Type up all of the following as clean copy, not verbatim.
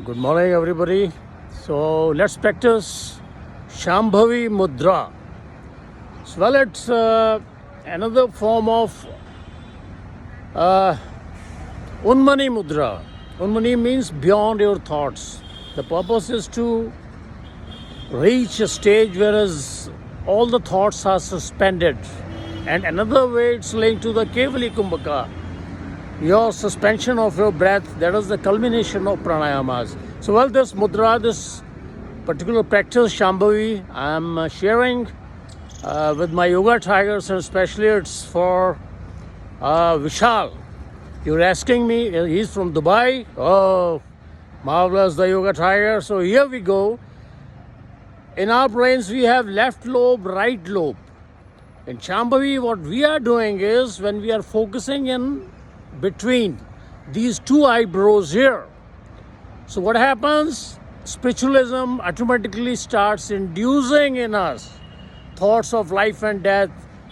Good morning, everybody. So let's practice Shambhavi Mudra. Well, it's another form of Unmani Mudra. Unmani means beyond your thoughts. The purpose is to reach a stage whereas all the thoughts are suspended. And another way it's linked to the Kevali Kumbhaka. Your suspension of your breath, that is the culmination of pranayamas. So, well, this mudra, this particular practice, Shambhavi, I'm sharing with my yoga tigers, and especially it's for Vishal. You're asking me, he's from Dubai. Oh, marvelous, the yoga tiger. So, here we go. In our brains, we have left lobe, right lobe. In Shambhavi, what we are doing is when we are focusing in between these two eyebrows here. So what happens? Spiritualism automatically starts inducing in us thoughts of life and death.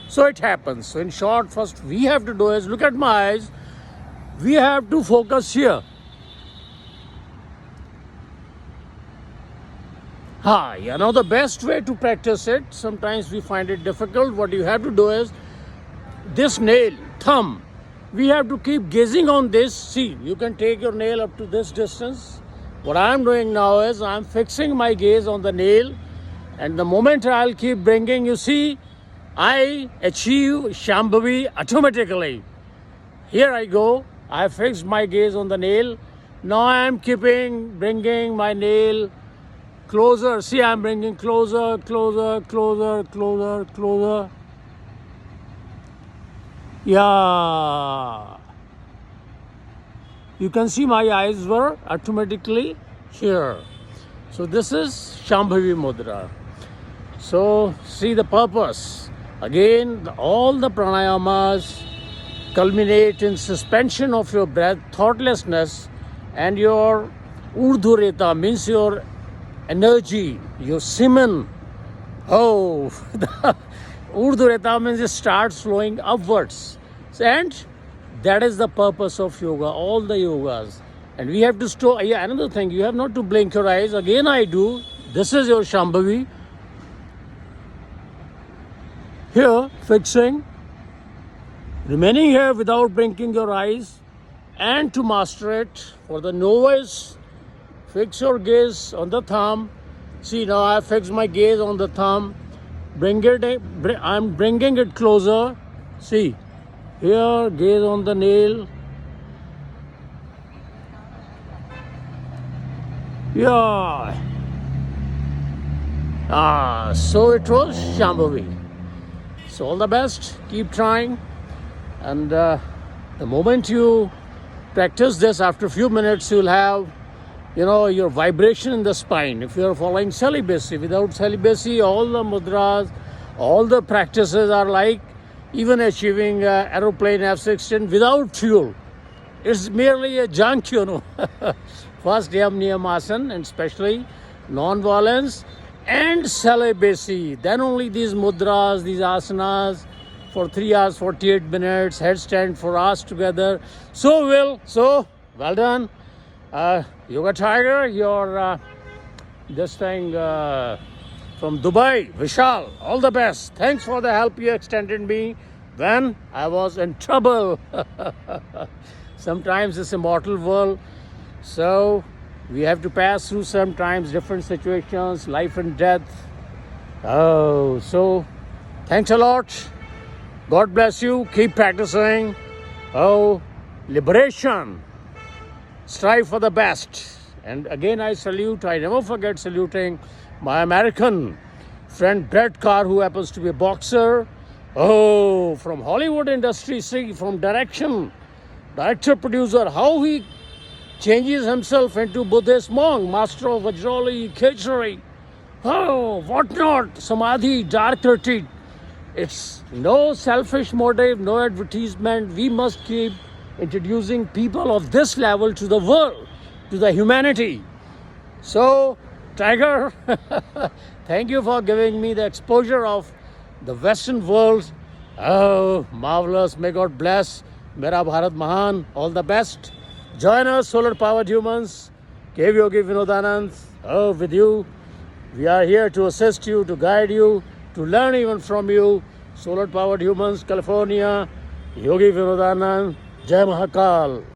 So it happens. So in short, first we have to do is look at my eyes. We have to focus here. The best way to practice it, sometimes we find it difficult. What you have to do is this nail, thumb, we have to keep gazing on this. See, you can take your nail up to this distance. What I'm doing now is I'm fixing my gaze on the nail, and the moment I'll keep bringing, you see, I achieve Shambhavi automatically. Here I go. I fixed my gaze on the nail. Now I'm bringing my nail closer. See, I'm bringing closer, closer, closer, closer, closer. Yeah. You can see my eyes were automatically here. So this is Shambhavi Mudra. So see the purpose. Again, all the pranayamas culminate in suspension of your breath, thoughtlessness, and your urdhureta means your energy, your semen. Oh, the urdhureta means it starts flowing upwards. And that is the purpose of yoga, all the yogas. And we have to store, another thing, you have not to blink your eyes. Again I do. This is your Shambhavi. Here, fixing. Remaining here without blinking your eyes. And to master it, for the novice, fix your gaze on the thumb. See, now I fix my gaze on the thumb. I'm bringing it closer. See, here, gaze on the nail. Yeah. So it was Shambhavi. So all the best. Keep trying. And the moment you practice this, after a few minutes, you'll have your vibration in the spine. If you're following celibacy, without celibacy, all the mudras, all the practices are like even achieving aeroplane F-16 without fuel. It's merely a junk, First Yam Niyam Asana, and especially non-violence and celibacy. Then only these mudras, these asanas for 3 hours, 48 minutes, headstand for us together. So well done. Yoga Tiger, you're this thing from Dubai, Vishal, all the best. Thanks for the help you extended me when I was in trouble. Sometimes this immortal world, so we have to pass through sometimes different situations, life and death. Oh, so thanks a lot. God bless you. Keep practicing. Oh, liberation. Strive for the best. And again, I never forget saluting my American friend Brett Carr, who happens to be a boxer. Oh, from Hollywood industry, see, from director, producer, how he changes himself into Buddhist monk, master of Vajrayana, Khechari. Oh, what not, Samadhi, dark retreat. It's no selfish motive, no advertisement. We must keep introducing people of this level to the world, to the humanity. So, Tiger, thank you for giving me the exposure of the Western world. Oh, marvelous. May God bless. Mera Bharat Mahan. All the best. Join us, solar powered humans. Cave Yogi Vinodanand, with you. We are here to assist you, to guide you, to learn even from you. Solar Powered Humans, California, Yogi Vinodanand, Jai Mahakal.